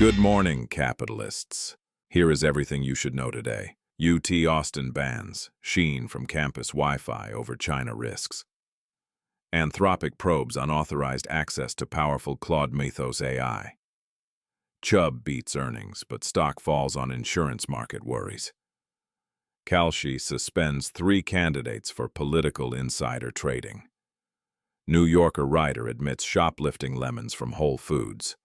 Good morning, capitalists. Here is everything you should know today. UT Austin bans Shein from campus Wi-Fi over China risks. Anthropic probes unauthorized access to powerful Claude Mythos AI. Chubb beats earnings, but stock falls on insurance market worries. Kalshi suspends 3 candidates for political insider trading. New Yorker writer admits shoplifting lemons from Whole Foods.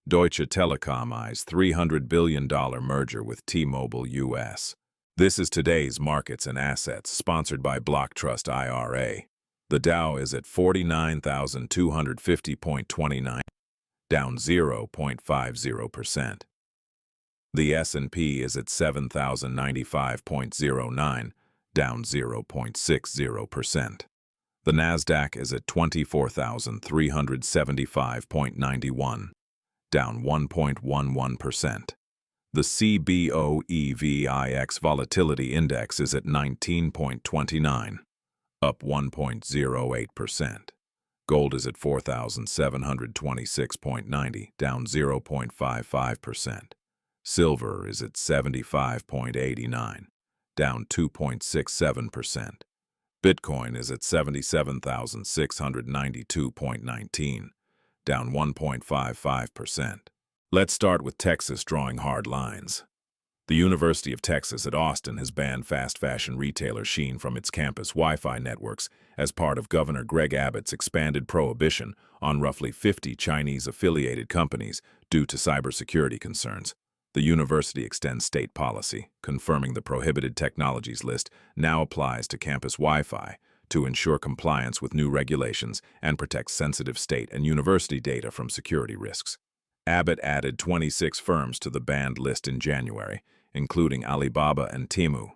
Deutsche Telekom eyes $300 billion merger with T-Mobile US. This is today's Markets and Assets, sponsored by BlockTrust IRA. The Dow is at 49,250.29, down 0.50%. The S&P is at 7,095.09, down 0.60%. The Nasdaq is at 24,375.91, down 1.11%. The CBOE-VIX Volatility Index is at 19.29, up 1.08%. Gold is at 4,726.90, down 0.55%. Silver is at 75.89, down 2.67%. Bitcoin is at 77,692.19, down 1.55%. Let's start with Texas drawing hard lines. The University of Texas at Austin has banned fast fashion retailer Shein from its campus Wi-Fi networks as part of Governor Greg Abbott's expanded prohibition on roughly 50 Chinese-affiliated companies due to cybersecurity concerns. The university extends state policy, confirming the prohibited technologies list now applies to campus Wi-Fi to ensure compliance with new regulations and protect sensitive state and university data from security risks. Abbott added 26 firms to the banned list in January, including Alibaba and Temu,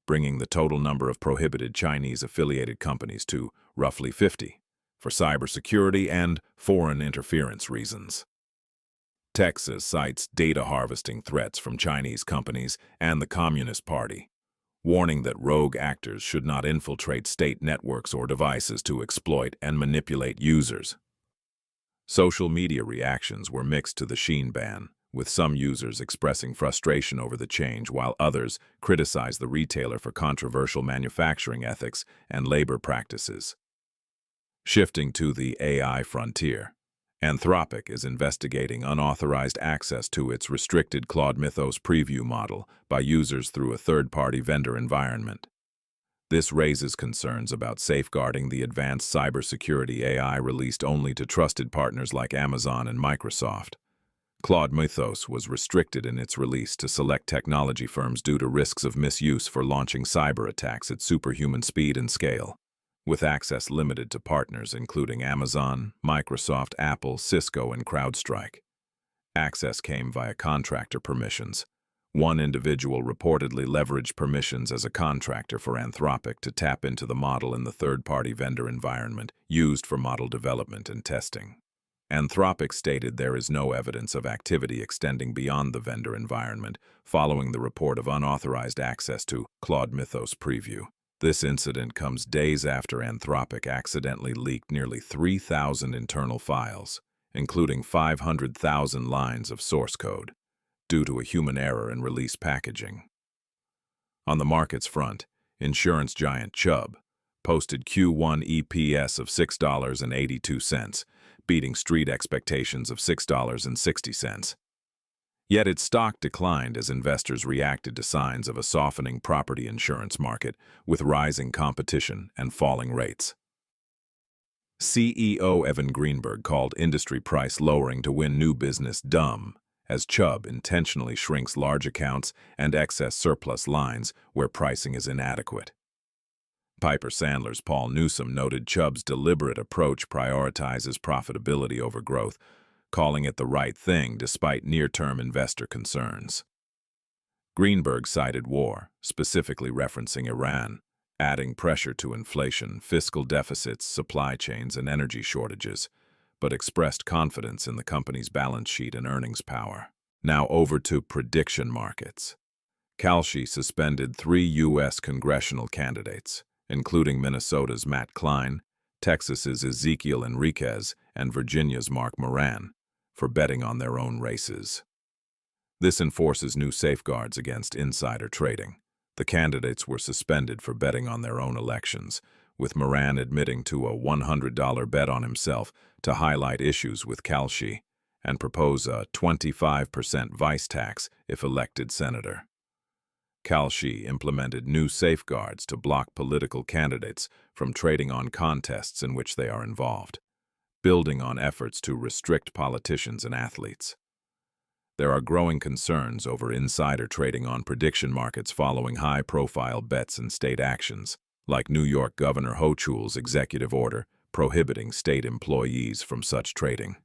bringing the total number of prohibited Chinese-affiliated companies to roughly 50, for cybersecurity and foreign interference reasons. Texas cites data harvesting threats from Chinese companies and the Communist Party, warning that rogue actors should not infiltrate state networks or devices to exploit and manipulate users. Social media reactions were mixed to the Shein ban, with some users expressing frustration over the change while others criticized the retailer for controversial manufacturing ethics and labor practices. Shifting to the AI frontier, Anthropic is investigating unauthorized access to its restricted Claude Mythos preview model by users through a third-party vendor environment. This raises concerns about safeguarding the advanced cybersecurity AI released only to trusted partners like Amazon and Microsoft. Claude Mythos was restricted in its release to select technology firms due to risks of misuse for launching cyber attacks at superhuman speed and scale, with access limited to partners including Amazon, Microsoft, Apple, Cisco, and CrowdStrike. Access came via contractor permissions. One individual reportedly leveraged permissions as a contractor for Anthropic to tap into the model in the third-party vendor environment used for model development and testing. Anthropic stated there is no evidence of activity extending beyond the vendor environment following the report of unauthorized access to Claude Mythos preview. This incident comes days after Anthropic accidentally leaked nearly 3,000 internal files, including 500,000 lines of source code, due to a human error in release packaging. On the markets front, insurance giant Chubb posted Q1 EPS of $6.82, beating street expectations of $6.60. Yet its stock declined as investors reacted to signs of a softening property insurance market with rising competition and falling rates. CEO Evan Greenberg called industry price lowering to win new business dumb, as Chubb intentionally shrinks large accounts and excess surplus lines where pricing is inadequate. Piper Sandler's Paul Newsome noted Chubb's deliberate approach prioritizes profitability over growth, calling it the right thing despite near-term investor concerns. Greenberg cited war, specifically referencing Iran, adding pressure to inflation, fiscal deficits, supply chains, and energy shortages, but expressed confidence in the company's balance sheet and earnings power. Now over to prediction markets. Kalshi suspended 3 U.S. congressional candidates, including Minnesota's Matt Klein, Texas's Ezequiel Enriquez, and Virginia's Mark Moran, for betting on their own races. This enforces new safeguards against insider trading. The candidates were suspended for betting on their own elections, with Moran admitting to a $100 bet on himself to highlight issues with Kalshi and propose a 25% vice tax if elected senator. Kalshi implemented new safeguards to block political candidates from trading on contests in which they are involved, building on efforts to restrict politicians and athletes. There are growing concerns over insider trading on prediction markets following high-profile bets and state actions, like New York Governor Hochul's executive order prohibiting state employees from such trading.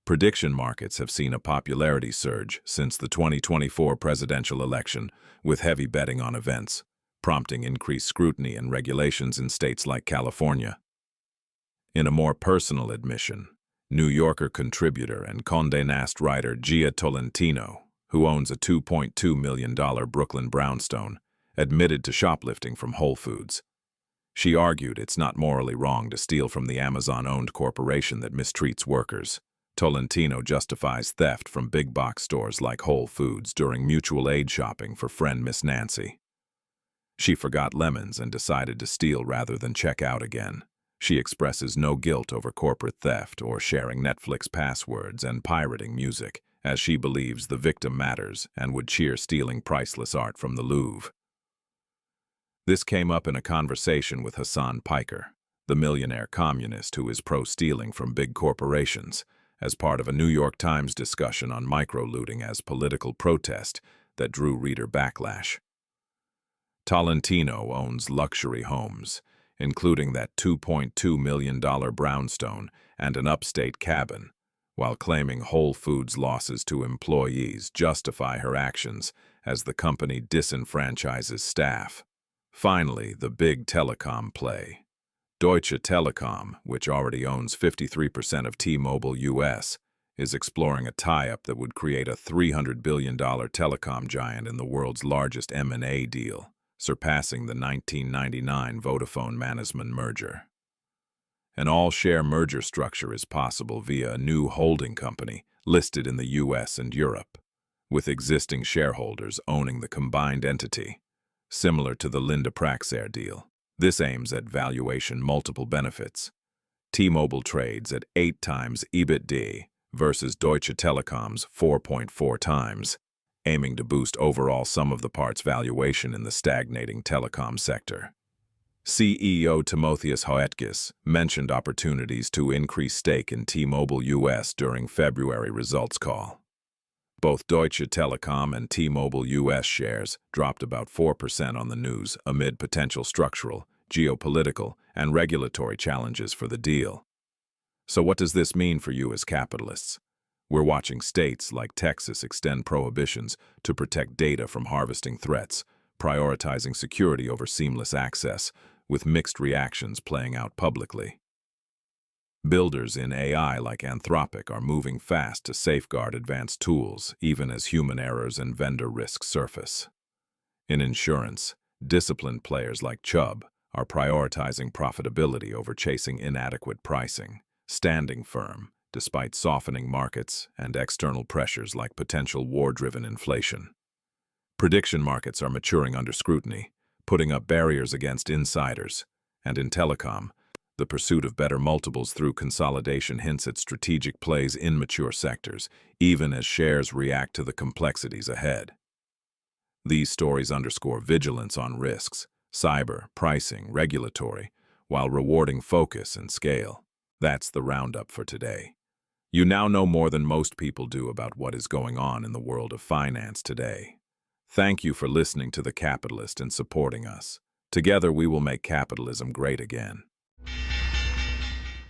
Prediction markets have seen a popularity surge since the 2024 presidential election, with heavy betting on events, prompting increased scrutiny and regulations in states like California. In a more personal admission, New Yorker contributor and Condé Nast writer Gia Tolentino, who owns a $2.2 million Brooklyn brownstone, admitted to shoplifting from Whole Foods. She argued it's not morally wrong to steal from the Amazon-owned corporation that mistreats workers. Tolentino justifies theft from big box stores like Whole Foods during mutual aid shopping for friend Miss Nancy. She forgot lemons and decided to steal rather than check out again. She expresses no guilt over corporate theft or sharing Netflix passwords and pirating music, as she believes the victim matters and would cheer stealing priceless art from the Louvre. This came up in a conversation with Hassan Piker, the millionaire communist who is pro-stealing from big corporations, as part of a New York Times discussion on micro-looting as political protest that drew reader backlash. Tolentino owns luxury homes, including that $2.2 million brownstone and an upstate cabin, while claiming Whole Foods' losses to employees justify her actions as the company disenfranchises staff. Finally, the big telecom play. Deutsche Telekom, which already owns 53% of T-Mobile US, is exploring a tie-up that would create a $300 billion telecom giant in the world's largest M&A deal, surpassing the 1999 Vodafone-Mannesmann merger. An all-share merger structure is possible via a new holding company listed in the US and Europe, with existing shareholders owning the combined entity, similar to the Linda Praxair deal. This aims at valuation multiple benefits. T-Mobile trades at 8 times EBITDA versus Deutsche Telekom's 4.4 times, aiming to boost overall sum of the parts valuation in the stagnating telecom sector. CEO Timotheus Hoetkes mentioned opportunities to increase stake in T-Mobile US during February results call. Both Deutsche Telekom and T-Mobile US shares dropped about 4% on the news amid potential structural, geopolitical, and regulatory challenges for the deal. So what does this mean for you as capitalists? We're watching states like Texas extend prohibitions to protect data from harvesting threats, prioritizing security over seamless access, with mixed reactions playing out publicly. Builders in AI like Anthropic are moving fast to safeguard advanced tools, even as human errors and vendor risks surface. In insurance, disciplined players like Chubb are prioritizing profitability over chasing inadequate pricing, standing firm despite softening markets and external pressures like potential war-driven inflation. Prediction markets are maturing under scrutiny, putting up barriers against insiders, and in telecom, the pursuit of better multiples through consolidation hints at strategic plays in mature sectors, even as shares react to the complexities ahead. These stories underscore vigilance on risks, cyber, pricing, regulatory, while rewarding focus and scale. That's the roundup for today. You now know more than most people do about what is going on in the world of finance today. Thank you for listening to The Capitalist and supporting us. Together we will make capitalism great again.